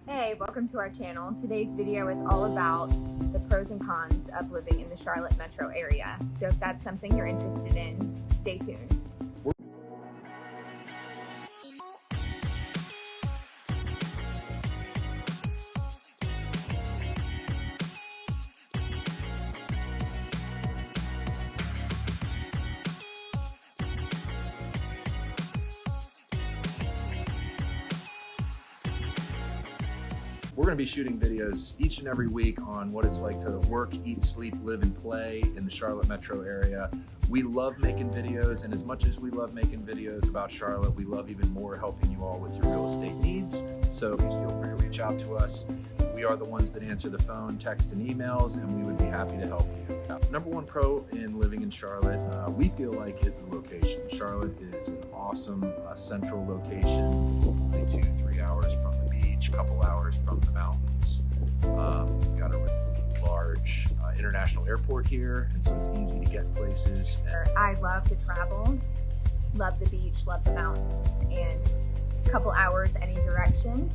Hey, welcome to our channel. Today's video is all about the pros and cons of living in the Charlotte metro area. So if that's something you're interested in, stay tuned. We're going to be shooting videos each and every week on what it's like to work, eat, sleep, live, and play in the Charlotte metro area. We love making videos, and as much as we love making videos about Charlotte, we love even more helping you all with your real estate needs. So please feel free to reach out to us. We are the ones that answer the phone, text, and emails, and we would be happy to help you. Number one pro in living in Charlotte, we feel like, is the location. Charlotte is an awesome central location, only 2-3 hours from the beach, couple hours from the mountains. We've got a really large international airport here, and so it's easy to get places. I love to travel, love the beach, love the mountains, and a couple hours any direction.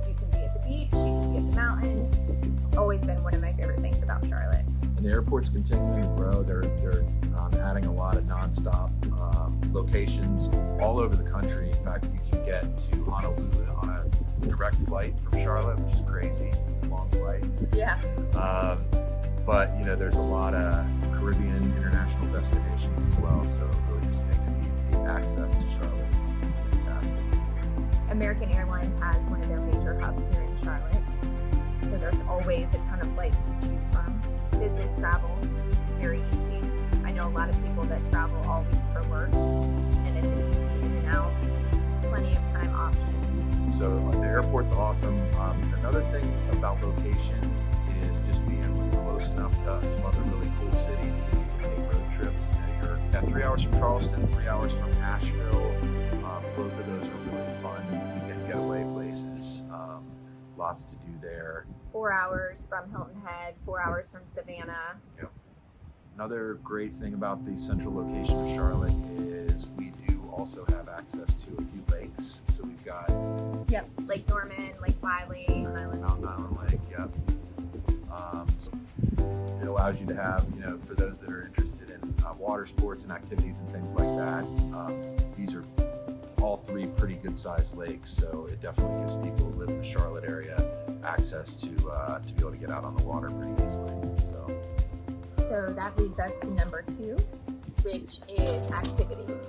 You can be at the beach, you can be at the mountains. Always been one of my favorite things about Charlotte. And the airport's continuing to grow. They're adding a lot of nonstop locations all over the country. In fact, you can get to Honolulu on a direct flight from Charlotte, which is crazy. It's a long flight. Yeah. But you know, there's a lot of Caribbean international destinations as well. So it really just makes the access to Charlotte is fantastic. American Airlines has one of their major hubs here in Charlotte. So there's always a ton of flights to choose from. Business travel is very easy. I know a lot of people that travel all week for work, and it's an easy in and out, plenty of time options. So the airport's awesome. Another thing about location is just being close enough to some other really cool cities that you can take road trips. You know, you're 3 hours from Charleston, 3 hours from Asheville. Both of those are really fun. You can getaway places. Lots to do there. 4 hours from Hilton Head, 4 hours from Savannah. Yep. Another great thing about the central location of Charlotte is we do also have access to a few lakes. So we've got Lake Norman, Lake Wiley, Mountain Island Lake. Yep. So it allows you to have, you know, for those that are interested in water sports and activities and things like that. These are all three pretty good sized lakes, so it definitely gives people who live in the Charlotte area access to be able to get out on the water pretty easily. So that leads us to number 2, which is activities.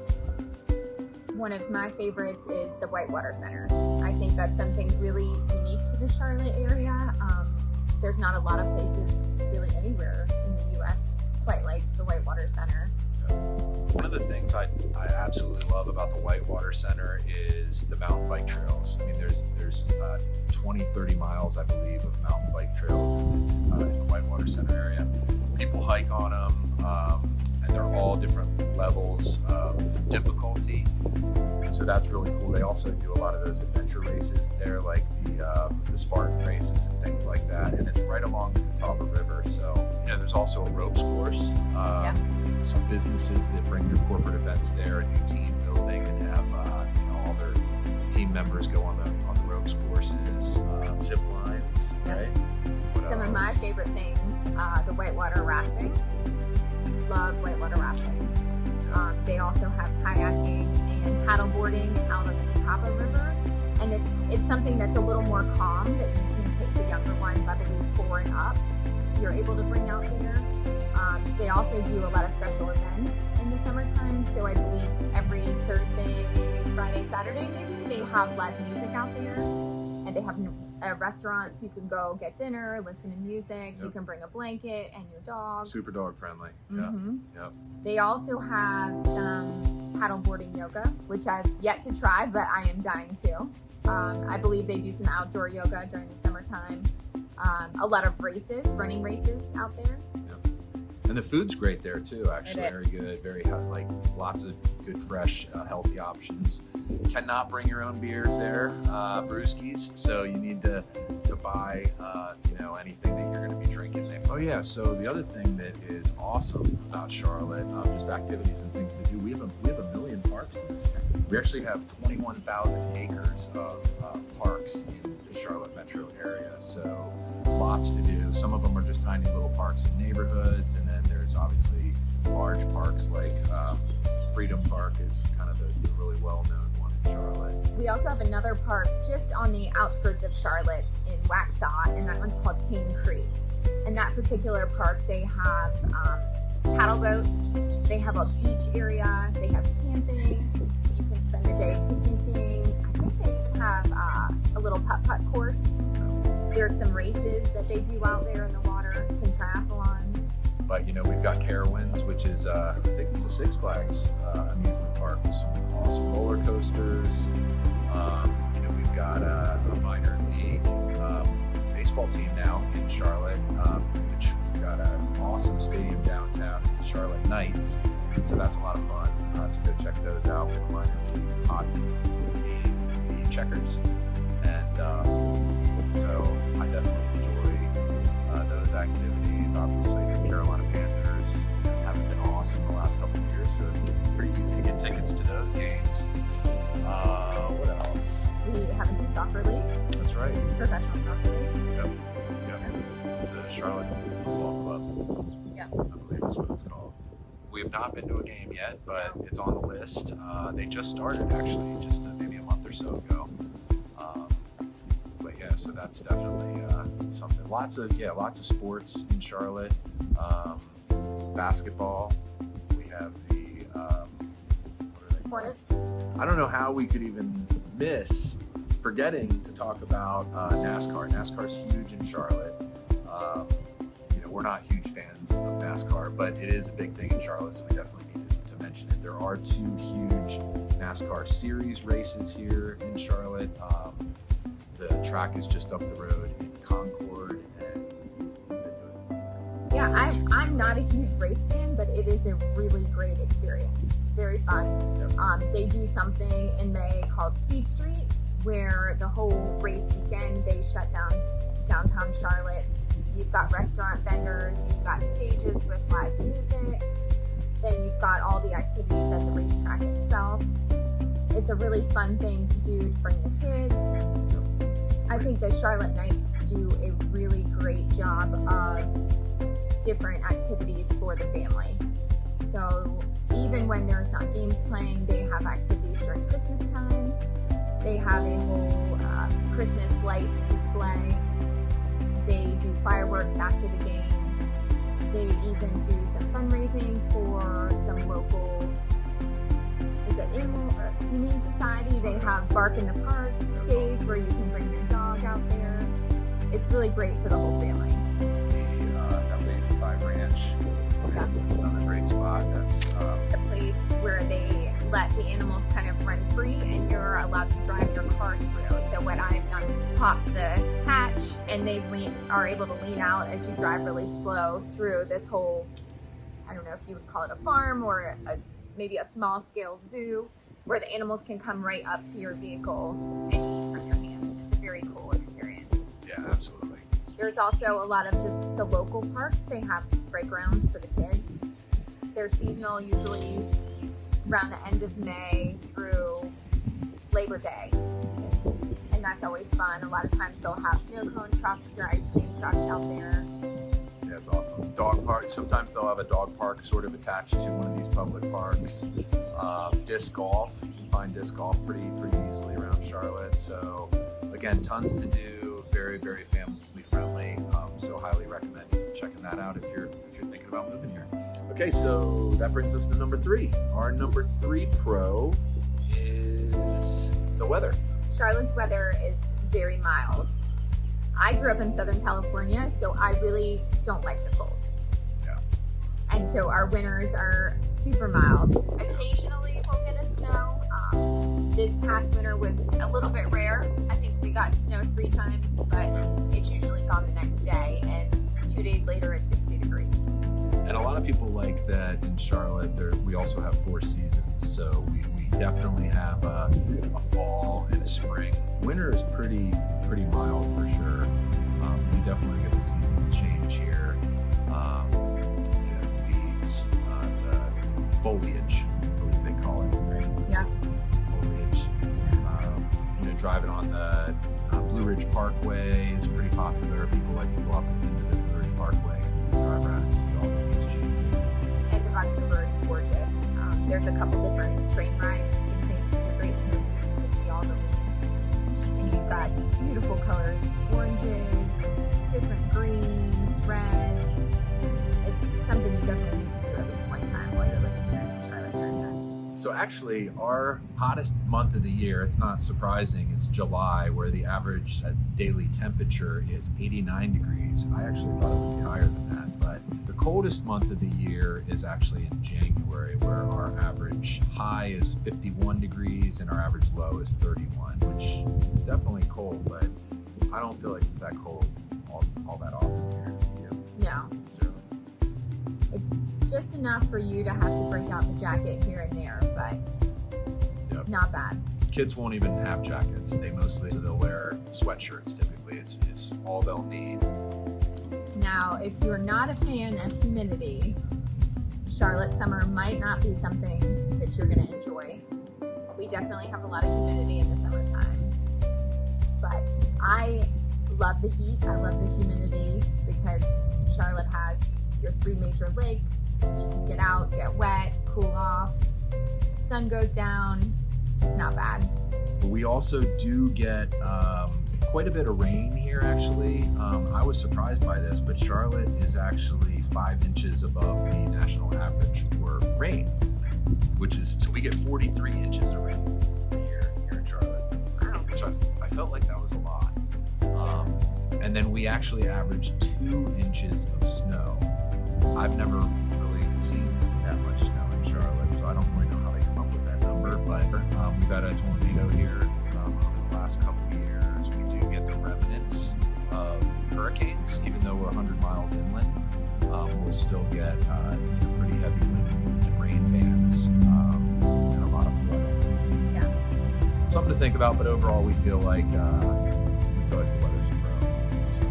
One of my favorites is the Whitewater Center. I think that's something really unique to the Charlotte area. There's not a lot of places really anywhere in the US quite like the Whitewater Center. One of the things I absolutely love about the Whitewater Center is the mountain bike trails. I mean, there's 20-30 miles, I believe, of mountain bike trails in the Whitewater Center area. People hike on them, and they're all different levels of difficulty. So that's really cool. They also do a lot of those adventure races there, like the Spartan races and things like that. And it's right along the Catawba River. So, you know, there's also a ropes course. Some businesses that bring their corporate events there, a new team building, and have you know, all their team members go on the ropes courses, zip lines, right? Some of my favorite things, the whitewater rafting. Love whitewater rafting. They also have kayaking and paddleboarding out on the Catawba River, and it's something that's a little more calm that you can take the younger ones, I believe 4 and up. You're able to bring out there. They also do a lot of special events in the summertime, so I believe every Thursday, Friday, Saturday maybe, they have live music out there, and they have restaurants. You can go get dinner, listen to music. Yep. You can bring a blanket and your dog. Super dog friendly. Mm-hmm. Yeah. Yep. They also have some paddleboarding yoga, which I've yet to try, but I am dying to. I believe they do some outdoor yoga during the summertime. A lot of races, running races out there. And the food's great there too, actually. Very good, very like lots of good, fresh, healthy options. Cannot bring your own beers there, brewskis. So you need to buy, you know, anything that you're going to be drinking there. Oh yeah. So the other thing that is awesome about Charlotte, just activities and things to do. We have a million parks in this town. We actually have 21,000 acres of parks in the Charlotte metro area. So lots to do. Some of them are just tiny little parks in neighborhoods, and then there's obviously large parks like Freedom Park is kind of the really well-known one in Charlotte. We also have another park just on the outskirts of Charlotte in Waxhaw, and that one's called Cane Creek. In that particular park, they have paddle boats, they have a beach area, they have camping, you can spend the day picnicking. I think they even have a little putt-putt course. There's some races that they do out there in the water, some triathlons. But we've got Carowinds, which is I think it's a Six Flags amusement park with some awesome roller coasters. We've got a minor league baseball team now in Charlotte, which we've got an awesome stadium downtown. It's the Charlotte Knights, so that's a lot of fun to go check those out. With a minor league hockey team, the Checkers, and so I definitely enjoy those activities. Obviously, the Carolina Panthers haven't been awesome the last couple of years, so it's pretty easy to get tickets to those games. What else? We have a new soccer league, That's right. professional soccer league. Yep. The Charlotte Football Club. Yep. I believe is what it's called. We have not been to a game yet, but it's on the list. They just started actually, just maybe a month or so ago. But yeah, so that's definitely something. Lots of sports in Charlotte. Basketball. We have the what are they called? Hornets. I don't know how we could even miss forgetting to talk about NASCAR. NASCAR is huge in Charlotte. We're not huge fans of NASCAR, but it is a big thing in Charlotte, so we definitely needed to mention it. There are 2 huge NASCAR series races here in Charlotte. The track is just up the road in Concord, and Yeah, I'm not a huge race fan, but it is a really great experience. Very fun. Yep. They do something in May called Speed Street, where the whole race weekend they shut down downtown Charlotte. You've got restaurant vendors, you've got stages with live music, then you've got all the activities at the racetrack itself. It's a really fun thing to do to bring the kids. I think the Charlotte Knights do a really great job of different activities for the family. So even when there's not games playing, they have activities during Christmas time. They have a whole Christmas lights display. They do fireworks after the games. They even do some fundraising for some local, Animal Humane Society. They have Bark in the Park days where you can bring your dog out there. It's really great for the whole family. The Lazy Five Ranch. Yeah. That's another great spot. That's The place where they let the animals kind of run free and you're allowed to drive your car through. So what I've done, popped the hatch and they are able to lean out as you drive really slow through this whole, I don't know if you would call it a farm or maybe a small scale zoo, where the animals can come right up to your vehicle and eat from your hands. It's a very cool experience. yeah, absolutely. There's also a lot of just the local parks. They have spray grounds for the kids. They're seasonal, usually around the end of May through Labor Day. And that's always fun. A lot of times they'll have snow cone trucks or ice cream trucks out there. Yeah, it's awesome. Dog park. Sometimes they'll have a dog park sort of attached to one of these public parks. Disc golf. You can find disc golf pretty easily around Charlotte. So again, tons to do. Very, very family friendly. So highly recommend checking that out if you're thinking about moving here. Okay, so that brings us to number 3. Our number 3 pro is the weather. Charlotte's weather is very mild. I grew up in Southern California, so I really don't like the cold. Yeah. And so our winters are super mild. Occasionally we'll get a snow. This past winter was a little bit rare. I think we got snow 3 times, but it's usually gone the next day, and 2 days later it's 60 degrees. And a lot of people like that in Charlotte. We also have 4 seasons, so we definitely have a fall and a spring. Winter is pretty mild for sure. You definitely get the season change here. The leaves, the foliage, I believe they call it, right? Yeah. Foliage. Driving on the Blue Ridge Parkway is pretty popular. People like to go up into the Blue Ridge Parkway and drive around and see all the leaves changing. End of October is gorgeous. There's a couple different train rides. You can take through the Great Smokies to see all the leaves. And you've got beautiful colors, oranges, different greens, reds. It's something you definitely need to do at least one time while you're living here in the Charlotte area. So actually, our hottest month of the year, it's not surprising, it's July, where the average daily temperature is 89 degrees. I actually thought it would be higher than that, but the coldest month of the year is actually in January, where our average high is 51 degrees and our average low is 31, which is definitely cold, but I don't feel like it's that cold all that often here. No. So, It's just enough for you to have to break out the jacket here and there, but Yep. not bad. kids won't even have jackets. They'll wear sweatshirts typically. It's all they'll need. Now, if you're not a fan of humidity, Charlotte summer might not be something that you're going to enjoy. We definitely have a lot of humidity in the summertime, but I love the heat. I love the humidity because Charlotte has your 3 major lakes. You can get out, get wet, cool off. Sun goes down. It's not bad. We also do get quite a bit of rain here, actually. I was surprised by this, but Charlotte is actually 5 inches above the national average for rain, so we get 43 inches of rain here in Charlotte, Wow. which I felt like that was a lot. And then we actually average 2 inches of snow. I've never really seen that much snow in Charlotte, so I don't really know how they come up with that number, but we've had a tornado here over the last couple of years. We do get the remnants of hurricanes, even though we're 100 miles inland. We'll still get pretty heavy wind and rain bands and a lot of flooding. Yeah. Something to think about, but overall we feel like the weather's pro. So,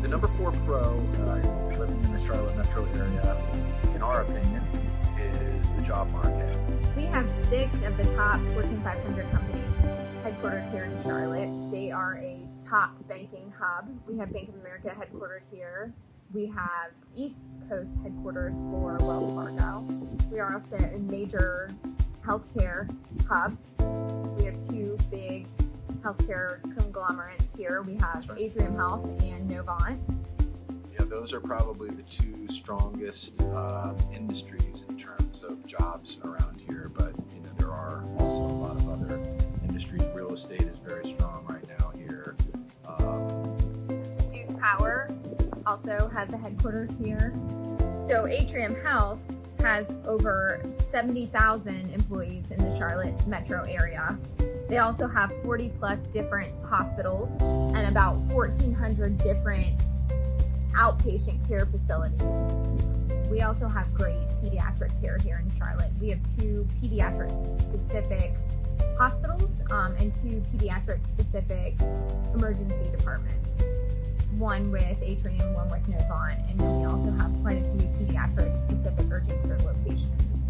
the number 4 pro living in the Charlotte metro area, in our opinion, is the job market. We have 6 of the top Fortune 500 companies headquartered here in Charlotte. They are a top banking hub. We have Bank of America headquartered here. We have East Coast headquarters for Wells Fargo. We are also a major healthcare hub. We have 2 big healthcare conglomerates here. We have That's right. Atrium Health and Novant. Yeah, those are probably the 2 strongest industries in terms of jobs around here, but there are also a lot of other industries. Real estate is very strong right now here. Duke Power also has a headquarters here. So Atrium Health has over 70,000 employees in the Charlotte metro area. They also have 40 plus different hospitals and about 1,400 different outpatient care facilities. We also have great pediatric care here in Charlotte. We have 2 pediatric specific hospitals and 2 pediatric specific emergency departments. One with Atrium, one with Novant, and then we also have quite a few pediatric specific urgent care locations.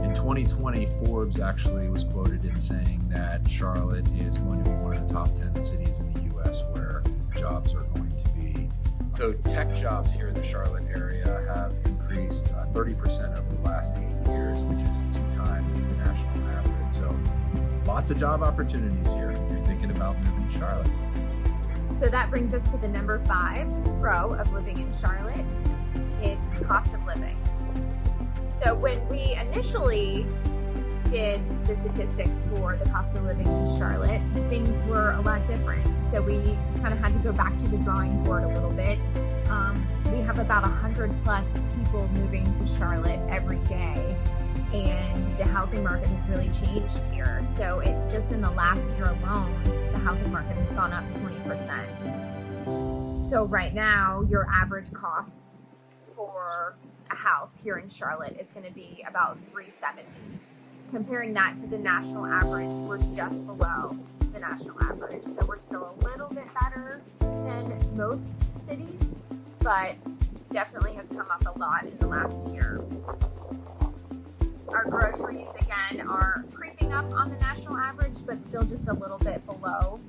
In 2020, Forbes actually was quoted in saying that Charlotte is going to be one of the top 10 cities in the U.S. where jobs are going to be. So tech jobs here in the Charlotte area have increased 30% over the last 8 years, which is 2 times the national average. So lots of job opportunities here if you're thinking about moving to Charlotte. So that brings us to the number 5 pro of living in Charlotte. It's cost of living. So when we initially did the statistics for the cost of living in Charlotte, things were a lot different. So we kind of had to go back to the drawing board a little bit. We have about 100 plus people moving to Charlotte every day, and the housing market has really changed here. So just in the last year alone, the housing market has gone up 20%. So right now, your average cost for a house here in Charlotte is going to be about $370. Comparing that to the national average, we're just below the national average. So we're still a little bit better than most cities, but definitely has come up a lot in the last year. Our groceries, again, are creeping up on the national average, but still just a little bit below.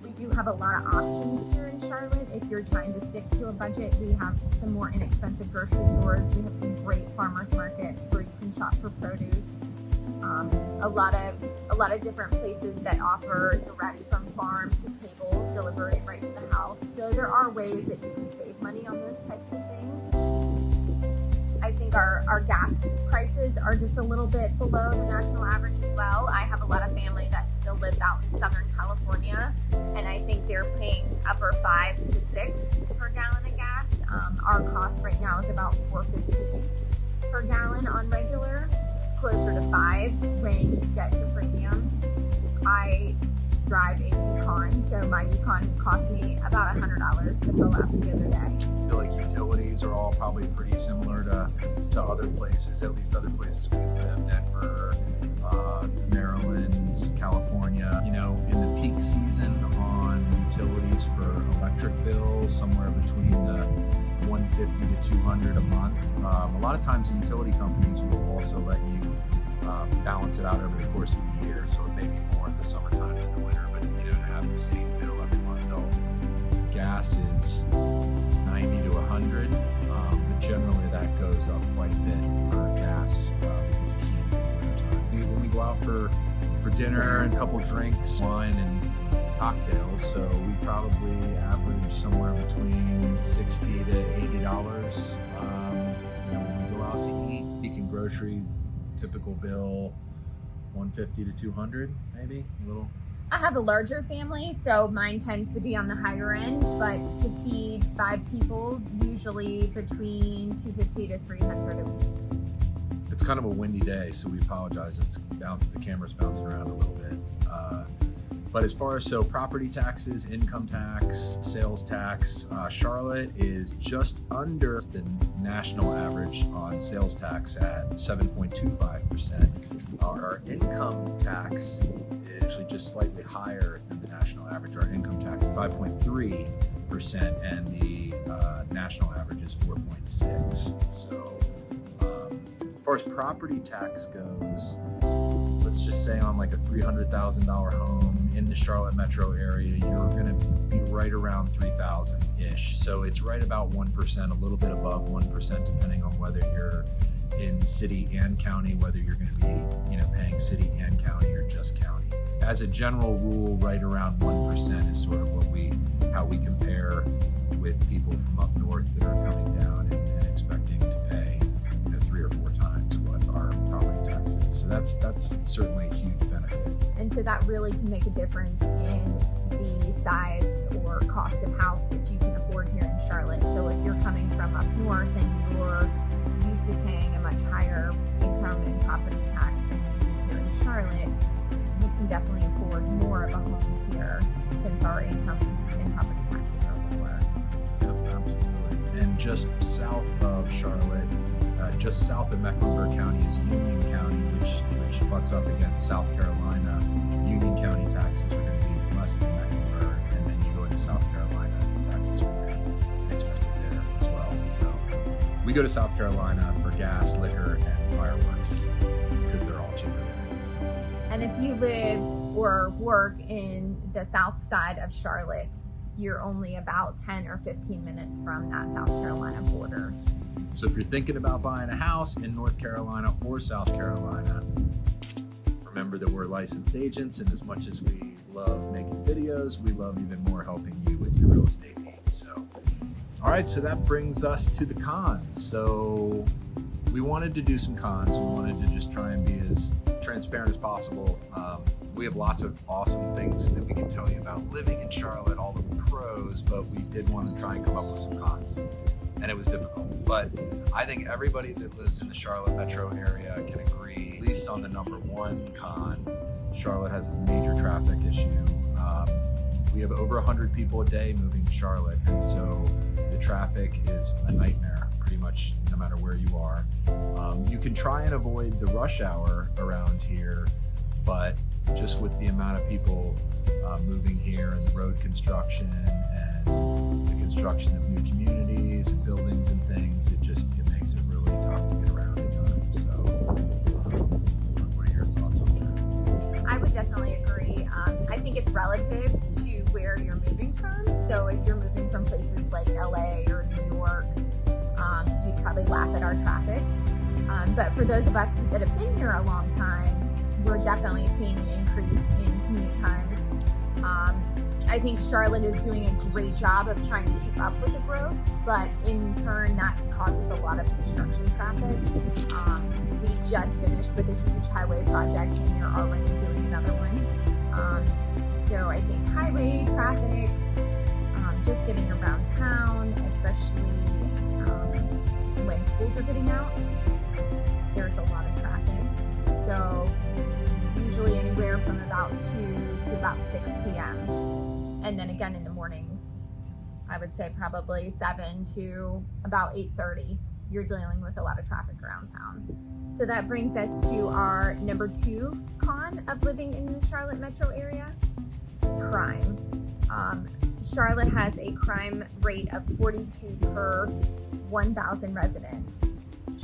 We do have a lot of options here in Charlotte. If you're trying to stick to a budget, we have some more inexpensive grocery stores. We have some great farmers markets where you can shop for produce. A lot of different places that offer direct from farm to table delivery right to the house. So there are ways that you can save money on those types of things. I think our gas prices are just a little bit below the national average as well. I have a lot of family that still lives out in Southern California, and I think they're paying upper 5s to 6 per gallon of gas. Our cost right now is about $4.15 per gallon on regular, closer to 5 when you get to premium. I drive a Yukon, so my Yukon cost me about $100 to fill up the other day. I feel like utilities are all probably pretty similar to other places, at least other places we live, Denver, Maryland, California. You know, in the peak season on utilities for electric bills, somewhere between the $150 to $200 a month. A lot of times the utility companies will also let you balance it out over the course of the year, so it may be more in the summertime than the winter, but you know, to have the same bill every month, gas is 90 to 100, but generally that goes up quite a bit for gas because of heat in the wintertime. When we go out for dinner and a couple drinks, wine and cocktails, so we probably average somewhere between $60 to $80. You know, when we go out to eat, speaking grocery, typical bill $150 to $200, maybe a little. I have a larger family, so mine tends to be on the higher end, but to feed 5 people, usually between $250 to $300 a week. It's kind of a windy day, so we apologize. The camera's bouncing around a little bit. But as far as property taxes, income tax, sales tax, Charlotte is just under the national average on sales tax at 7.25%. Our income tax is actually just slightly higher than the national average. Our income tax is 5.3%, and the national average is 4.6%. So as far as property tax goes, let's just say on like a $300,000 home in the Charlotte metro area, you're going to be right around $3,000-ish. So it's right about 1%, a little bit above 1%, depending on whether you're in city and county, whether you're going to be, you know, paying city and county or just county. As a general rule, right around 1% is sort of how we compare with people from up north that are coming down and expecting to pay, you know, 3 or 4 times what our property tax is. So that's certainly a huge benefit. And so that really can make a difference in the size or cost of house that you can afford here in Charlotte. So if you're coming from up north and you're used to paying a much higher income and property tax than you do here in Charlotte, you can definitely afford more of a home here since our income and property taxes are lower. Yep, absolutely. And just south of Charlotte, just south of Mecklenburg County is Union County, which butts up against South Carolina. Union County taxes are going to be less than Mecklenburg, and then you go into South Carolina, the taxes are pretty inexpensive there as well. So we go to South Carolina for gas, liquor, and fireworks because they're all cheaper there. So. And if you live or work in the south side of Charlotte, you're only about 10 or 15 minutes from that South Carolina border. So if you're thinking about buying a house in North Carolina or South Carolina, remember that we're licensed agents, and as much as we love making videos, we love even more helping you with your real estate needs. So, all right, so that brings us to the cons. So we wanted to do some cons. We wanted to just try and be as transparent as possible. We have lots of awesome things that we can tell you about living in Charlotte, all the pros, but we did want to try and come up with some cons. And it was difficult. But I think everybody that lives in the Charlotte metro area can agree, at least on the number one con, Charlotte has a major traffic issue. We have over 100 people a day moving to Charlotte, and so the traffic is a nightmare pretty much no matter where you are. You can try and avoid the rush hour around here, but just with the amount of people moving here and the road construction and the construction of new communities and buildings and things, it makes it really tough to get around at times. So what are your thoughts on that? I would definitely agree. I think it's relative to where where you're moving from. So if you're moving from places like LA or New York, you'd probably laugh at our traffic. But for those of us that have been here a long time, we're definitely seeing an increase in commute times. I think Charlotte is doing a great job of trying to keep up with the growth, but in turn that causes a lot of construction traffic. We just finished with a huge highway project and they're already doing another one. So I think highway traffic, just getting around town, especially when schools are getting out, there's a lot of traffic. So usually anywhere from about 2 to about 6 p.m. And then again in the mornings, I would say probably 7 to about 8:30, you're dealing with a lot of traffic around town. So that brings us to our number 2 con of living in the Charlotte metro area, crime. Charlotte has a crime rate of 42 per 1,000 residents.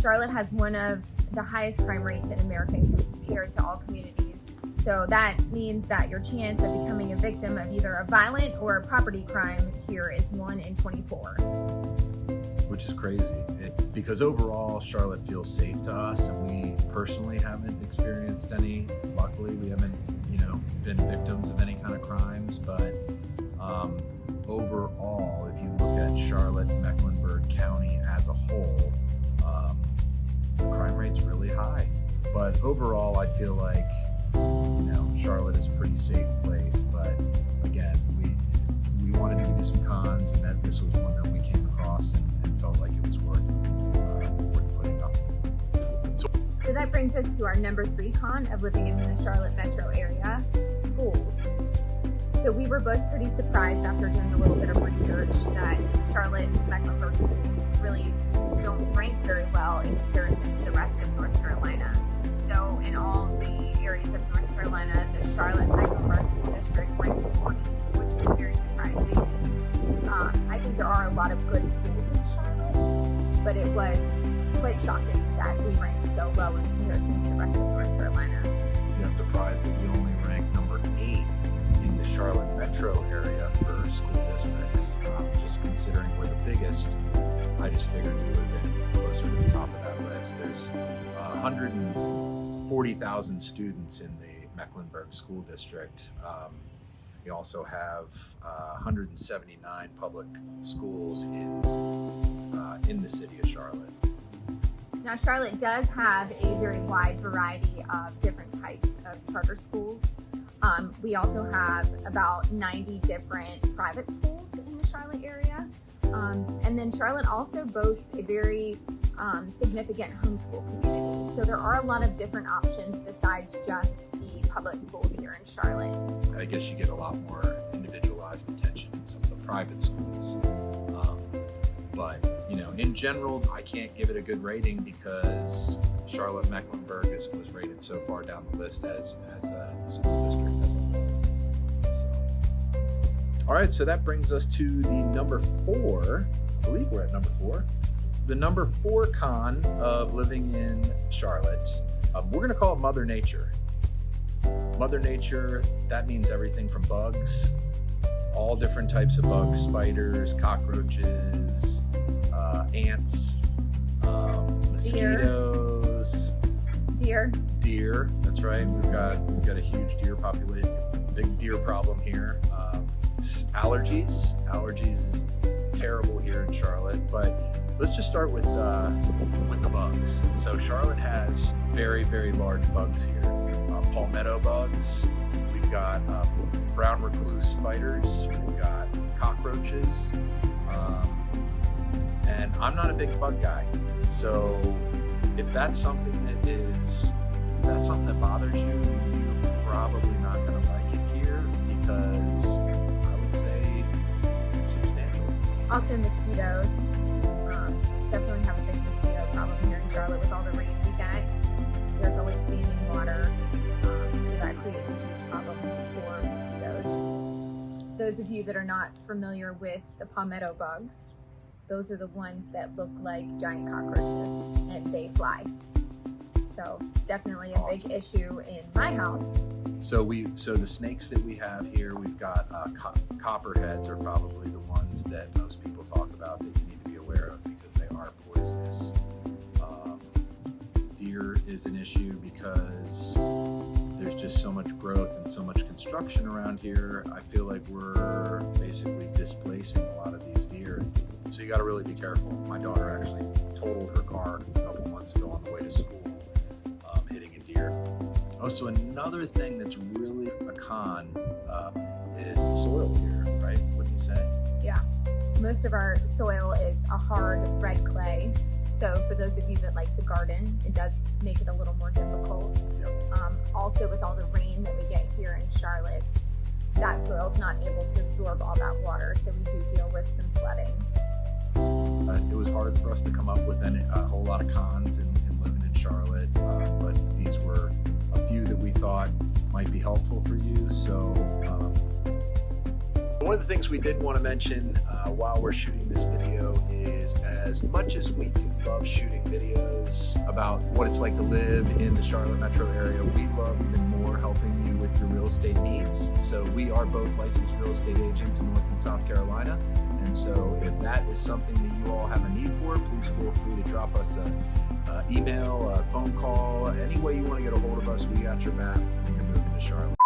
Charlotte has one of the highest crime rates in America compared to all communities. So that means that your chance of becoming a victim of either a violent or a property crime here is 1 in 24. Which is crazy. Because overall, Charlotte feels safe to us, and we personally haven't experienced any. Luckily, we haven't, been victims of any kind of crimes. But overall, if you look at Charlotte, Mecklenburg County as a whole, the crime rate's really high. But overall, I feel like Charlotte is a pretty safe place. But again, we wanted to give you some cons, and that this was one that we came across and felt like it was worth putting up. So that brings us to our number 3 con of living in the Charlotte metro area, schools. So we were both pretty surprised after doing a little bit of research that Charlotte Mecklenburg schools really don't rank very well in comparison to the rest of North Carolina. So in all the areas of North Carolina, the Charlotte Mecklenburg School District ranks 40, which is very surprising. I think there are a lot of good schools in Charlotte, but it was quite shocking that we ranked so low in comparison to the rest of North Carolina. I'm surprised that we only rank number 8 in the Charlotte metro area for school districts. Just considering we're the biggest, I just figured we would have been closer to the top of that list. There's 140,000 students in the Mecklenburg School District. We also have 179 public schools in the city of Charlotte. Now, Charlotte does have a very wide variety of different types of charter schools. We also have about 90 different private schools in the Charlotte area. And then Charlotte also boasts a very significant homeschool community. So there are a lot of different options besides just the public schools here in Charlotte. I guess you get a lot more individualized attention in some of the private schools. But in general, I can't give it a good rating because Charlotte Mecklenburg was rated so far down the list as a school district as a whole. So, all right, so that brings us to the number 4. I believe we're at number 4. The number 4 con of living in Charlotte, we're going to call it Mother Nature. Mother Nature, that means everything from bugs, all different types of bugs, spiders, cockroaches, ants, mosquitoes, deer. That's right. We've got a huge deer population, big deer problem here. Allergies is terrible here in Charlotte. But let's just start with the bugs. So Charlotte has very, very large bugs here. Palmetto bugs. We've got brown recluse spiders. We've got cockroaches. And I'm not a big bug guy. So if that's something that bothers you, then you're probably not going to like it here because I would say it's substantial. Also mosquitoes. Definitely have a big mosquito problem here in Charlotte with all the rain we get. There's always standing water. So that creates a huge problem for mosquitoes. Those of you that are not familiar with the palmetto bugs, those are the ones that look like giant cockroaches and they fly. So definitely a big issue in my house So the snakes that we have here, we've got copperheads are probably the ones that most people talk about that you need to be aware of because they are poisonous. Deer is an issue because there's just so much growth and so much construction around here. I feel like we're basically displacing a lot of these deer. So you got to really be careful. My daughter actually totaled her car a couple months ago on the way to school, hitting a deer. Also, another thing that's really a con is the soil here, right? Wouldn't you say? Yeah. Most of our soil is a hard red clay. So for those of you that like to garden, it does make it a little more difficult. Yep. Also, with all the rain that we get here in Charlotte, that soil's not able to absorb all that water. So we do deal with some flooding. It was hard for us to come up with a whole lot of cons in living in Charlotte, but these were a few that we thought might be helpful for you. So one of the things we did want to mention while we're shooting this video is, as much as we do love shooting videos about what it's like to live in the Charlotte metro area, we love even more helping you with your real estate needs. So we are both licensed real estate agents in North and South Carolina. And so if that is something that you all have a need for, please feel free to drop us an email, a phone call, any way you want to get a hold of us. We got your back when you're moving to Charlotte.